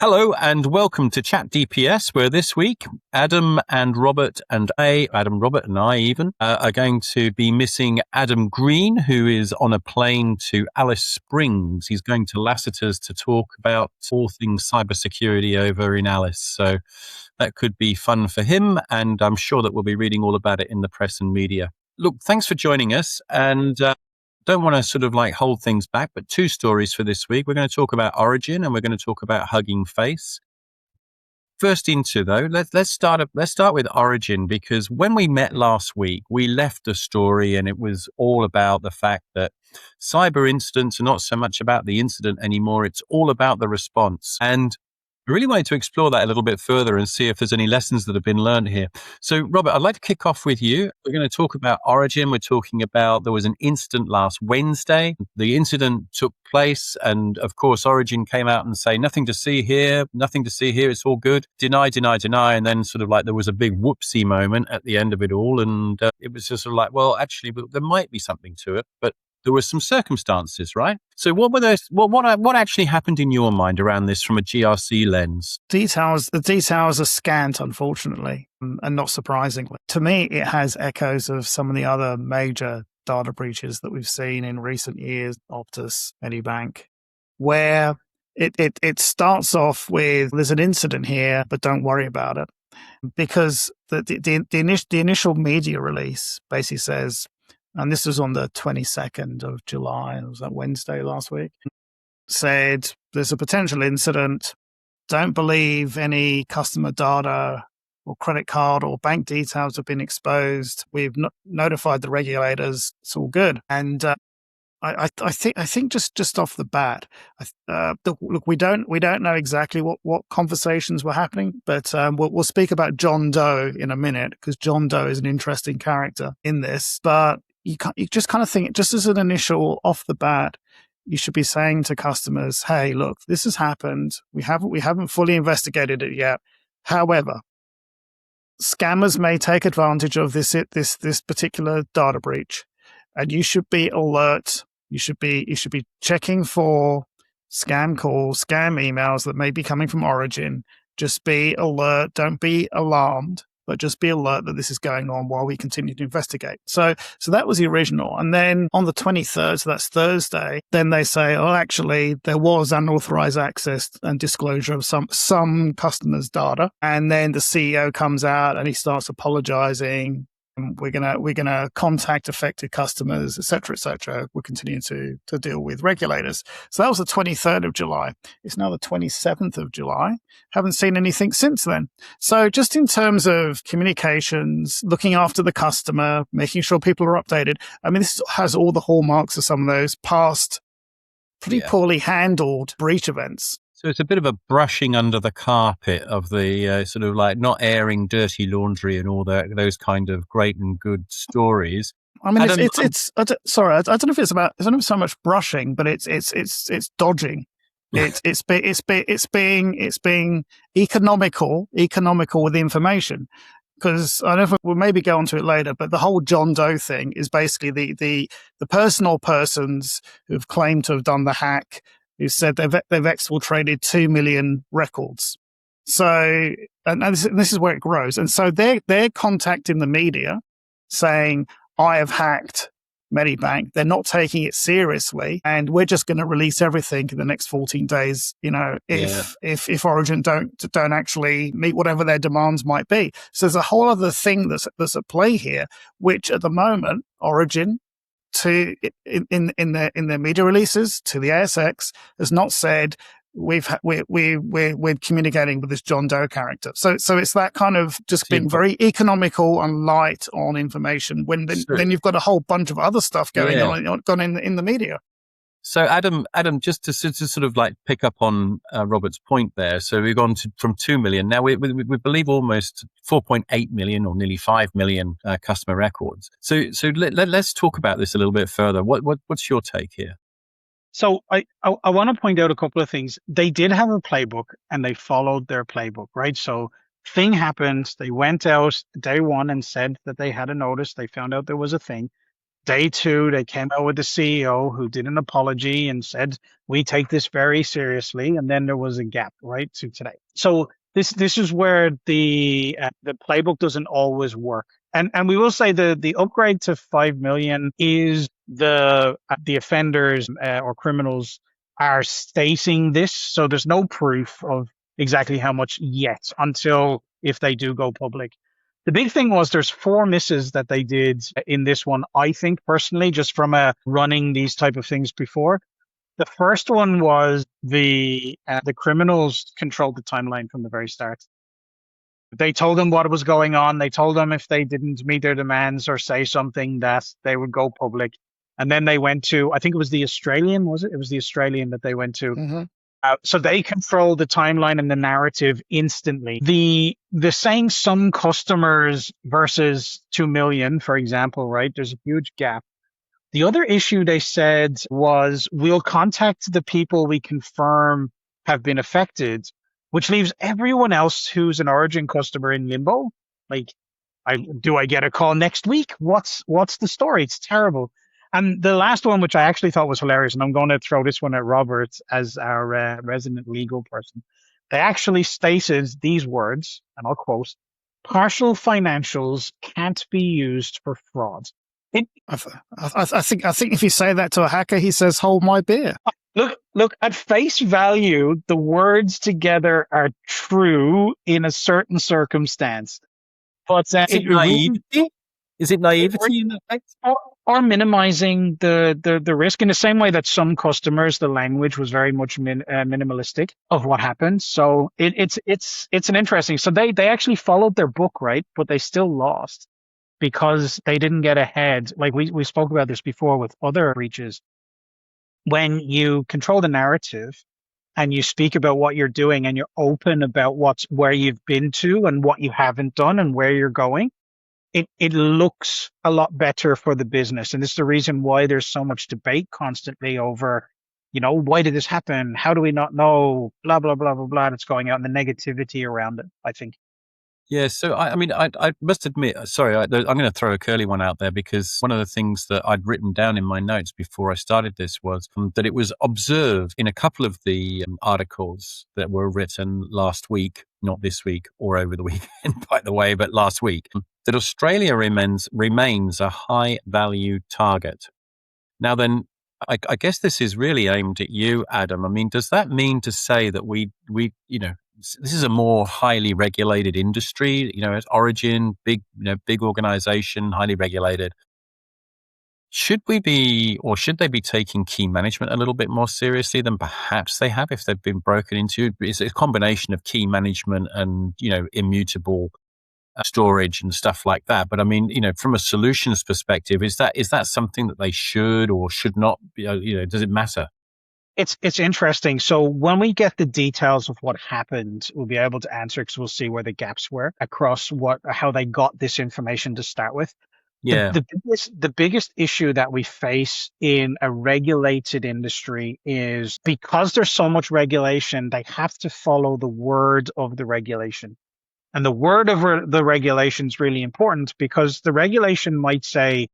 Hello and welcome to ChatDPS, where this week Adam, Robert, and I are going to be missing Adam Green, who is on a plane to Alice Springs. He's going to Lassiter's to talk about all things cybersecurity over in Alice. So that could be fun for him, and I'm sure that we'll be reading all about it in the press and media. Look, thanks for joining us, and don't want to sort of like hold things back, but two stories for this week. We're going to talk about Origin and we're going to talk about Hugging Face. First into though, let's start with Origin, because when we met last week, we left a story and it was all about the fact that cyber incidents are not so much about the incident anymore. It's all about the response. And I really wanted to explore that a little bit further and see if there's any lessons that have been learned here. So, Robert, I'd like to kick off with you. We're going to talk about Origin. We're talking about there was an incident last Wednesday. The incident took place, and of course, Origin came out and say, nothing to see here, it's all good. Deny. And then sort of like there was a big whoopsie moment at the end of it all. And it was just sort of like, well, actually, there might be something to it, but there were some circumstances, right? So what were those? What actually happened in your mind around this from a GRC lens? The details are scant, unfortunately, and not surprisingly. To me, it has echoes of some of the other major data breaches that we've seen in recent years, Optus, Medibank, where it starts off with, there's an incident here, but don't worry about it. Because the initial media release basically says, and this was on the 22nd of July, it was that Wednesday last week, said there's a potential incident. Don't believe any customer data or credit card or bank details have been exposed. We've notified the regulators. It's all good. And I think just off the bat, look, we don't know exactly what conversations were happening, but we'll speak about John Doe in a minute, because John Doe is an interesting character in this. But you just kind of think, just as an initial off the bat, you should be saying to customers, "Hey, look, this has happened. We haven't fully investigated it yet. However, scammers may take advantage of this particular data breach, and you should be alert. You should be checking for scam calls, scam emails that may be coming from Origin. Just be alert. Don't be alarmed, but just be alert that this is going on while we continue to investigate." So that was the original. And then on the 23rd, so that's Thursday, then they say, oh, actually, there was unauthorized access and disclosure of some customers' data. And then the CEO comes out and he starts apologizing. We're gonna contact affected customers, et cetera. We're continuing to deal with regulators. So that was the 23rd of July. It's now the 27th of July. Haven't seen anything since then. So just in terms of communications, looking after the customer, making sure people are updated. I mean, this has all the hallmarks of some of those past pretty poorly handled breach events. So it's a bit of a brushing under the carpet of the sort of like not airing dirty laundry and all those kind of great and good stories. I mean, it's I don't know if it's so much brushing, but it's dodging. It's being economical with the information. Because I don't know, we'll maybe go onto it later, but the whole John Doe thing is basically the person or persons who've claimed to have done the hack, who said they've exfiltrated 2 million records. So, and this is where it grows. And so they're contacting the media saying, I have hacked Medibank. They're not taking it seriously, and we're just going to release everything in the next 14 days. You know, if Origin don't actually meet whatever their demands might be. So there's a whole other thing that's at play here, which at the moment Origin, in their media releases to the ASX, has not said we're communicating with this John Doe character. So it's that kind of just been very economical and light on information. Then you've got a whole bunch of other stuff going on in the media. So Adam, just to sort of like pick up on Robert's point there. So we've gone from 2 million. Now we believe almost 4.8 million or nearly 5 million customer records. So let's talk about this a little bit further. What's your take here? So I want to point out a couple of things. They did have a playbook and they followed their playbook, right? So thing happened. They went out day one and said that they had a notice. They found out there was a thing. Day two, they came out with the CEO who did an apology and said, we take this very seriously. And then there was a gap, right, to today. So this is where the playbook doesn't always work. And we will say the upgrade to 5 million is the offenders or criminals are stating this. So there's no proof of exactly how much yet until if they do go public. The big thing was there's 4 misses that they did in this one, I think personally, just from running these type of things before. The first one was the criminals controlled the timeline from the very start. They told them what was going on. They told them if they didn't meet their demands or say something that they would go public. And then they went to, I think it was the Australian, was it? It was the Australian that they went to. Mm-hmm. So they control the timeline and the narrative instantly. The saying some customers versus 2 million, for example, right? There's a huge gap. The other issue they said was we'll contact the people we confirm have been affected, which leaves everyone else who's an Origin customer in limbo. Like, do I get a call next week? What's the story? It's terrible. And the last one, which I actually thought was hilarious, and I'm going to throw this one at Robert as our resident legal person. They actually stated these words, and I'll quote, partial financials can't be used for fraud. I think if you say that to a hacker, he says, hold my beer. Look, at face value, the words together are true in a certain circumstance. But is it naivety? Is it naivety in that case? Or minimizing the risk in the same way that some customers, the language was very much minimalistic of what happened. So it's an interesting. So they actually followed their book, right? But they still lost because they didn't get ahead. Like we spoke about this before with other breaches. When you control the narrative and you speak about what you're doing and you're open about where you've been to and what you haven't done and where you're going, it looks a lot better for the business. And it's the reason why there's so much debate constantly over, why did this happen? How do we not know? Blah, blah, blah, blah, blah. That's going out and the negativity around it, I think. Yeah, so I must admit, sorry, I'm going to throw a curly one out there because one of the things that I'd written down in my notes before I started this was that it was observed in a couple of the articles that were written last week, not this week or over the weekend, by the way, but last week, that Australia remains a high value target. Now then, I guess this is really aimed at you, Adam. I mean, does that mean to say that we this is a more highly regulated industry, it's Origin, big organization, highly regulated. Should we be, or should they be taking key management a little bit more seriously than perhaps they have if they've been broken into? It's a combination of key management and, immutable storage and stuff like that. But I mean, from a solutions perspective, is that something that they should or should not, does it matter? It's interesting. So when we get the details of what happened, we'll be able to answer because we'll see where the gaps were across how they got this information to start with. Yeah. The biggest issue that we face in a regulated industry is because there's so much regulation, they have to follow the word of the regulation. And the word of the regulation is really important because the regulation might say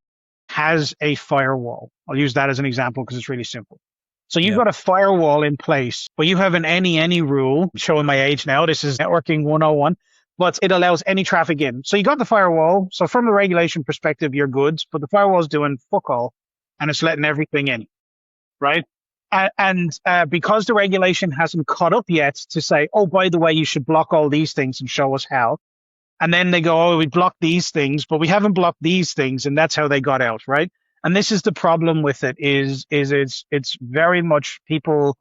has a firewall. I'll use that as an example because it's really simple. So you've got a firewall in place, but you have an any rule. I'm showing my age now. This is networking 101, but it allows any traffic in. So you got the firewall. So from the regulation perspective, you're good, but the firewall's doing fuck all and it's letting everything in, right? And because the regulation hasn't caught up yet to say, oh, by the way, you should block all these things and show us how. And then they go, oh, we blocked these things, but we haven't blocked these things. And that's how they got out, right? And this is the problem with it is it's very much people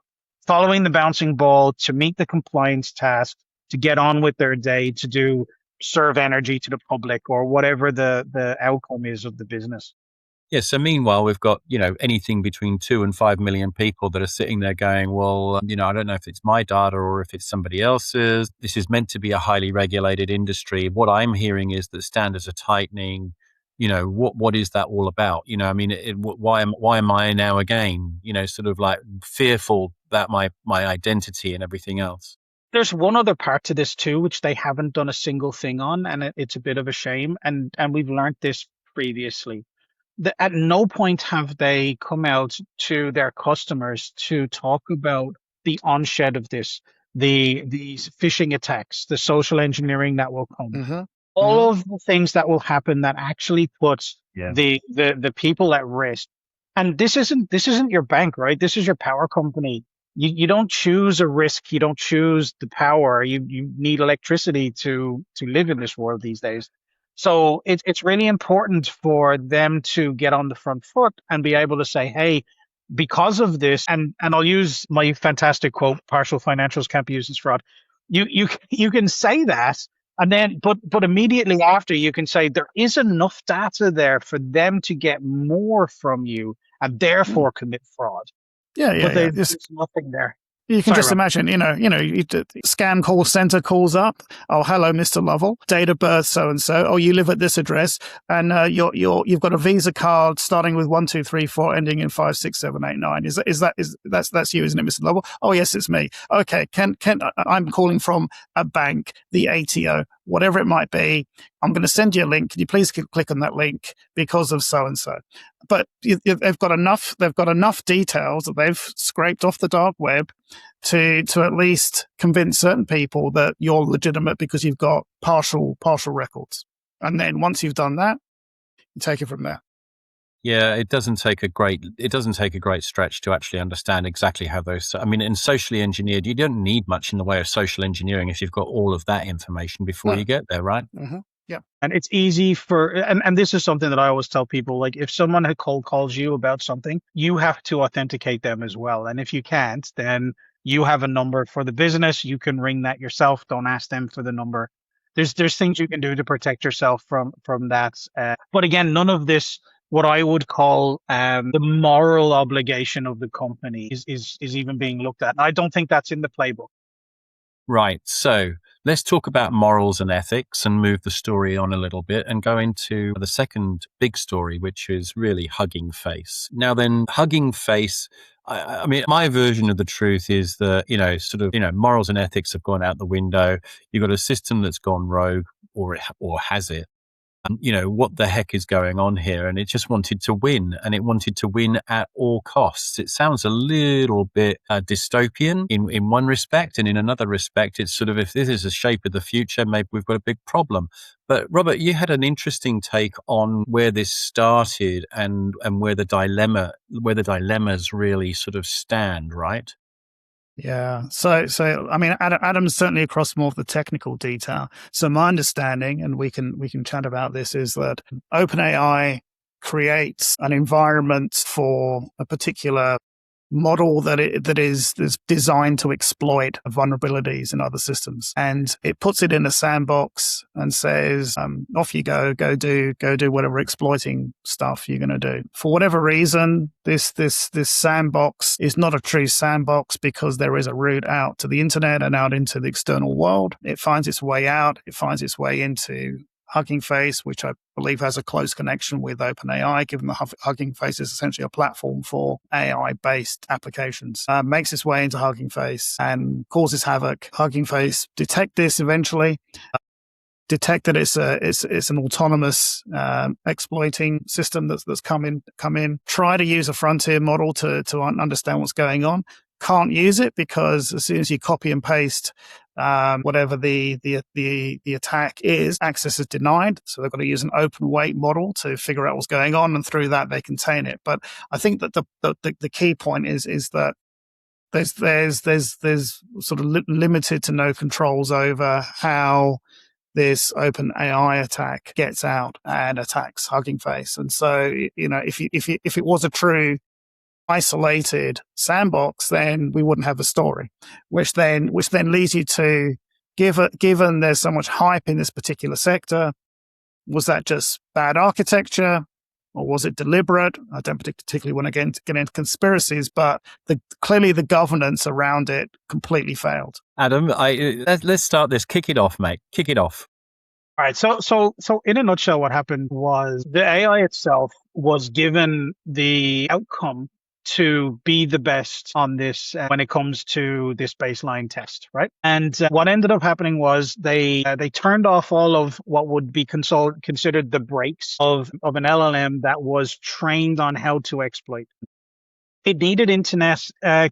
following the bouncing ball to meet the compliance task, to get on with their day, to serve energy to the public or whatever the outcome is of the business. Yeah. So meanwhile, we've got, anything between 2 and 5 million people that are sitting there going, well, I don't know if it's my data or if it's somebody else's. This is meant to be a highly regulated industry. What I'm hearing is that standards are tightening. What is that all about? Why am I now again, sort of like fearful that my identity and everything else? There's one other part to this too, which they haven't done a single thing on, and it's a bit of a shame. And we've learned this previously. at no point have they come out to their customers to talk about the onshed of this, these phishing attacks, the social engineering that will come, all of the things that will happen that actually puts the people at risk. And this isn't your bank, right? This is your power company. You don't choose a risk. You don't choose the power. You need electricity to live in this world these days. So it's really important for them to get on the front foot and be able to say, hey, because of this, and I'll use my fantastic quote, partial financials can't be used as fraud. You can say that, and then but immediately after you can say there is enough data there for them to get more from you and therefore commit fraud. But there's nothing there. You can just imagine, scam call center calls up. Oh, hello, Mr. Lovell. Date of birth, so and so. Oh, you live at this address, and you've got a Visa card starting with 1234, ending in 56789. That's you, isn't it, Mr. Lovell? Oh, yes, it's me. Okay, I'm calling from a bank, the ATO, whatever it might be. I'm going to send you a link. Can you please click on that link because of so and so? But they've got enough details that they've scraped off the dark web to at least convince certain people that you're legitimate because you've got partial records. And then once you've done that, you take it from there. Yeah, it doesn't take a great stretch to actually understand exactly how those. I mean, in socially engineered, you don't need much in the way of social engineering if you've got all of that information before you get there, right? Mm-hmm. Yeah. And it's easy and this is something that I always tell people, like if someone had cold calls you about something, you have to authenticate them as well. And if you can't, then you have a number for the business. You can ring that yourself. Don't ask them for the number. There's things you can do to protect yourself from that. But again, none of this, what I would call the moral obligation of the company is even being looked at. And I don't think that's in the playbook. Right. So let's talk about morals and ethics and move the story on a little bit and go into the second big story, which is really Hugging Face. Now then, Hugging Face, I mean, my version of the truth is that, morals and ethics have gone out the window. You've got a system that's gone rogue or has it. What the heck is going on here? And it just wanted to win, and it wanted to win at all costs. It sounds a little bit dystopian in one respect, and in another respect, it's sort of, if this is the shape of the future, maybe we've got a big problem. But Robert, you had an interesting take on where this started and where the dilemmas really sort of stand, right? Yeah. So I mean, Adam's certainly across more of the technical detail. So my understanding, and we can chat about this, is that OpenAI creates an environment for a particular model that is designed to exploit vulnerabilities in other systems, and it puts it in a sandbox and says, off you go do whatever exploiting stuff you're going to do. For whatever reason, this sandbox is not a true sandbox because there is a route out to the internet and out into the external world. It finds its way out. It finds its way into Hugging Face, which I believe has a close connection with OpenAI, given that Hugging Face is essentially a platform for AI-based applications. Makes its way into Hugging Face and causes havoc. Hugging Face detect this eventually, detect that it's an autonomous exploiting system that's come in. Try to use a frontier model to understand what's going on. Can't use it because as soon as you copy and paste whatever the attack is, access is denied. So they've got to use an open weight model to figure out what's going on, and through that they contain it. But I think that the key point is that there's sort of limited to no controls over how this open AI attack gets out and attacks Hugging Face. And so, if it was a true isolated sandbox, then we wouldn't have a story, which then leads you to, given there's so much hype in this particular sector, was that just bad architecture or was it deliberate? I don't particularly want to get into conspiracies, but clearly the governance around it completely failed. Adam, let's start this. Kick it off, mate. Kick it off. All right. So in a nutshell, what happened was the AI itself was given the outcome to be the best on this when it comes to this baseline test, right? And what ended up happening was they turned off all of what would be considered the brakes of an LLM that was trained on how to exploit. It needed internet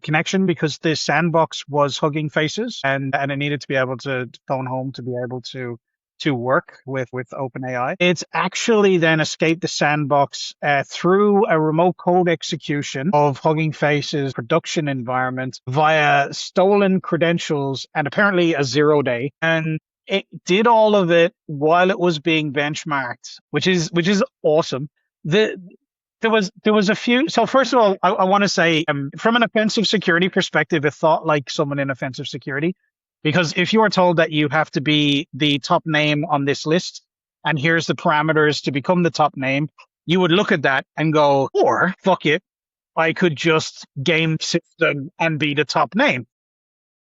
connection because the sandbox was Hugging Faces, and it needed to be able to phone home to be able to work with OpenAI. It's actually then escaped the sandbox through a remote code execution of Hugging Face's production environment via stolen credentials and apparently a 0-day. And it did all of it while it was being benchmarked, which is awesome. There was a few. So first of all, I want to say from an offensive security perspective, it thought like someone in offensive security. Because if you are told that you have to be the top name on this list, and here's the parameters to become the top name, you would look at that and go, or fuck it, I could just game system and be the top name.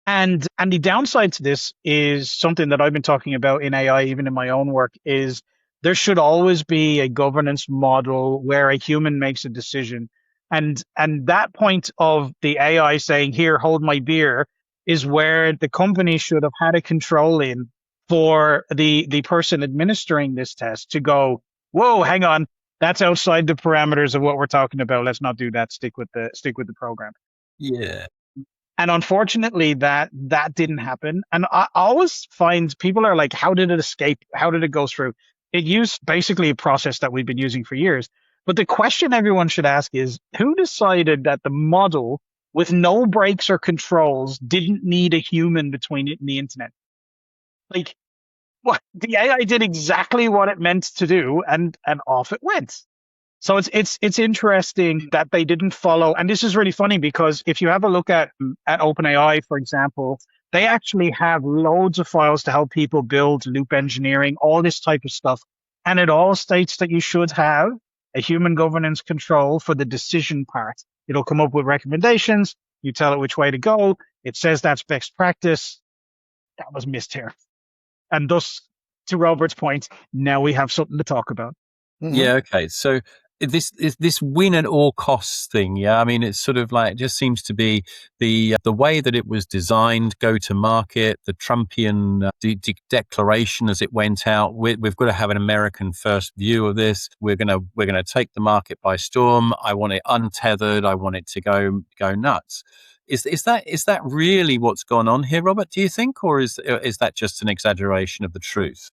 And the downside to this is something that I've been talking about in AI, even in my own work, is there should always be a governance model where a human makes a decision. And that point of the AI saying, here, hold my beer, is where the company should have had a control in for the person administering this test to go, whoa, hang on, that's outside the parameters of what we're talking about. Let's not do that. Stick with the program. Yeah. And unfortunately, that didn't happen. And I always find people are like, how did it escape? How did it go through? It used basically a process that we've been using for years. But the question everyone should ask is, who decided that the model with no brakes or controls didn't need a human between it and the internet? Like, what? The AI did exactly what it meant to do, and off it went. So it's interesting that they didn't follow. And this is really funny because if you have a look at OpenAI, for example, they actually have loads of files to help people build loop engineering, all this type of stuff. And it all states that you should have a human governance control for the decision part. It'll come up with recommendations. You tell it which way to go. It says that's best practice. That was missed here. And thus, to Robert's point, now we have something to talk about. Mm-hmm. Yeah. Okay. So this win at all costs thing. Yeah. I mean, it's sort of like, it just seems to be the way that it was designed, go to market, the Trumpian declaration as it went out. We've got to have an American first view of this. We're going to take the market by storm. I want it untethered. I want it to go nuts. Is that really what's gone on here, Robert? Do you think, or is that just an exaggeration of the truth?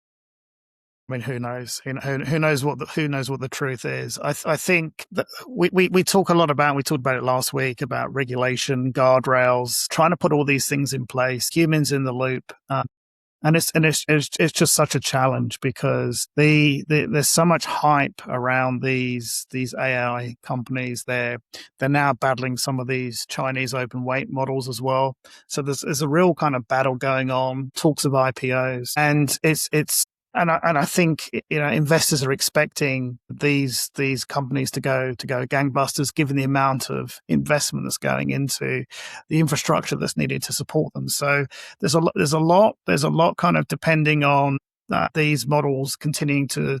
I mean, who knows? Who knows what the truth is? I think that we talk a lot about. We talked about it last week about regulation, guardrails, trying to put all these things in place, humans in the loop, and it's just such a challenge because there's so much hype around these AI companies. They're now battling some of these Chinese open weight models as well. So there's a real kind of battle going on. Talks of IPOs, and it's. And I think investors are expecting these companies to go gangbusters, given the amount of investment that's going into the infrastructure that's needed to support them. So there's a lot kind of depending on these models continuing to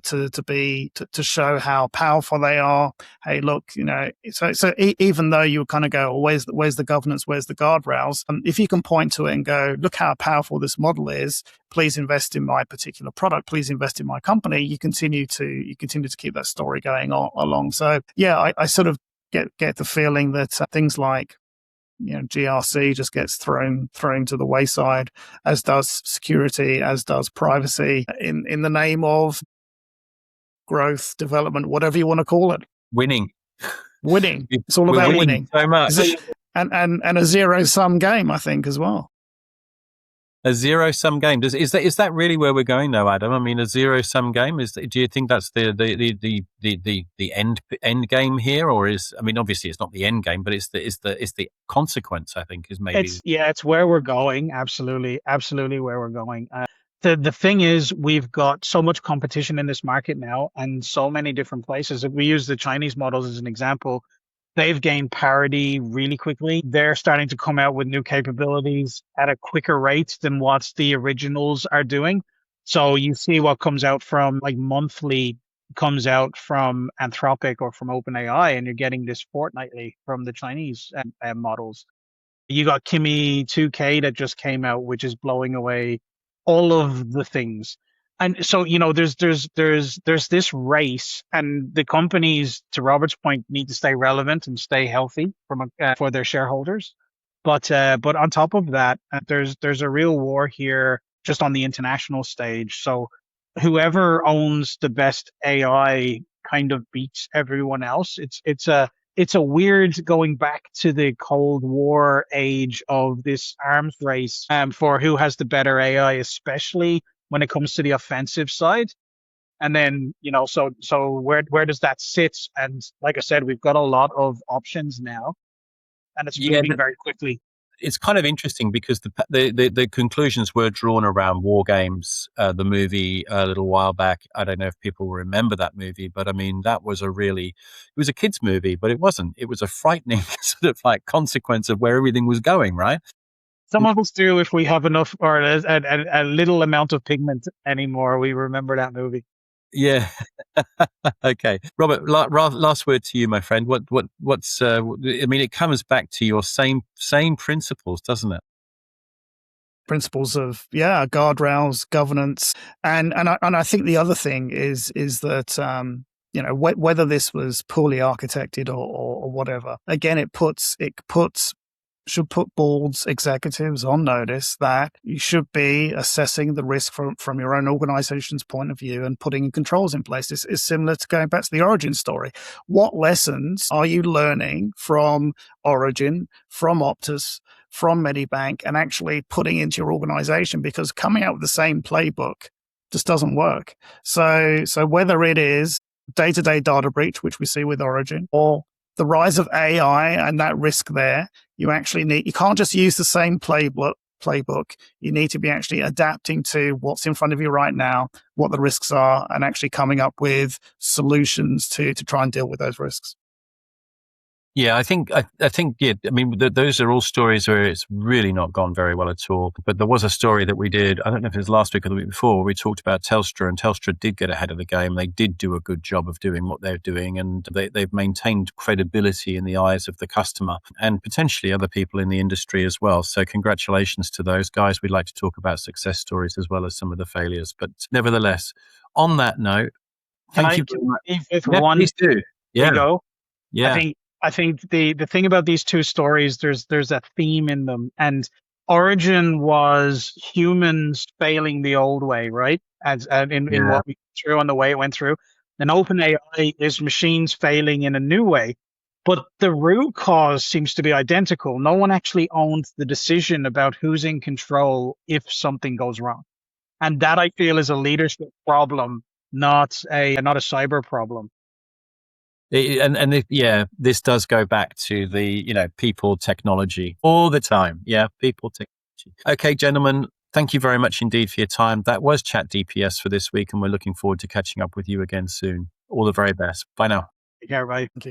show how powerful they are. Hey, look, so even though you kind of go, oh, where's the governance, where's the guardrails? If you can point to it and go, look how powerful this model is, please invest in my particular product, please invest in my company, you continue to keep that story going along. So yeah, I sort of get the feeling that things like GRC just gets thrown to the wayside, as does security, as does privacy, in the name of growth, development, whatever you want to call it. Winning. It's all about winning so much, and a zero-sum game, I think, as well. A zero-sum game. Is that really where we're going, though, Adam? I mean, a zero-sum game. Do you think that's the end game here, or is? I mean, obviously, it's not the end game, but it's the consequence. I think is maybe. It's where we're going. Absolutely where we're going. The thing is, we've got so much competition in this market now, and so many different places. If we use the Chinese models as an example, they've gained parity really quickly. They're starting to come out with new capabilities at a quicker rate than what the originals are doing. So you see what comes out from like monthly comes out from Anthropic or from OpenAI, and you're getting this fortnightly from the Chinese models. You got Kimi 2K that just came out, which is blowing away all of the things. And so, there's this race, and the companies, to Robert's point, need to stay relevant and stay healthy for their shareholders. But on top of that, there's a real war here just on the international stage. So whoever owns the best AI kind of beats everyone else. It's a weird going back to the Cold War age of this arms race for who has the better AI, especially when it comes to the offensive side. And then, so where does that sit? And like I said, we've got a lot of options now, and it's Yeah, moving very quickly. it's kind of interesting because the conclusions were drawn around War Games, the movie a little while back. I don't know if people remember that movie, but I mean, that was it was a kid's movie, but it wasn't. It was a frightening sort of like consequence of where everything was going, right? Some of us do if we have enough or a little amount of pigment anymore. We remember that movie. Yeah. Okay, Robert. Last word to you, my friend. What's? I mean, it comes back to your same principles, doesn't it? Principles of guardrails, governance, and I think the other thing is that whether this was poorly architected or whatever, again, it should put boards, executives on notice that you should be assessing the risk from your own organization's point of view and putting controls in place. This is similar to going back to the Origin story. What lessons are you learning from Origin, from Optus, from Medibank, and actually putting into your organization? Because coming out with the same playbook just doesn't work. So whether it is day-to-day data breach, which we see with Origin, or the rise of AI and that risk there, you can't just use the same playbook. You need to be actually adapting to what's in front of you right now, what the risks are, and actually coming up with solutions to try and deal with those risks. Yeah, I think, yeah, I mean, those are all stories where it's really not gone very well at all. But there was a story that we did, I don't know if it was last week or the week before, where we talked about Telstra, and Telstra did get ahead of the game. They did do a good job of doing what they're doing, and they've maintained credibility in the eyes of the customer and potentially other people in the industry as well. So congratulations to those guys. We'd like to talk about success stories as well as some of the failures. But nevertheless, on that note, thank you very much. If Yeah, one please do. Yeah. we go, Yeah. I think the thing about these two stories, there's a theme in them. And Origin was humans failing the old way, right? In what we went through and the way it went through. And OpenAI is machines failing in a new way. But the root cause seems to be identical. No one actually owns the decision about who's in control if something goes wrong. And that, I feel, is a leadership problem, not a cyber problem. This does go back to the people, technology all the time. Yeah, people, technology. Okay, gentlemen, thank you very much indeed for your time. That was ChatDPS for this week, and we're looking forward to catching up with you again soon. All the very best. Bye now. Yeah, right. Thank you.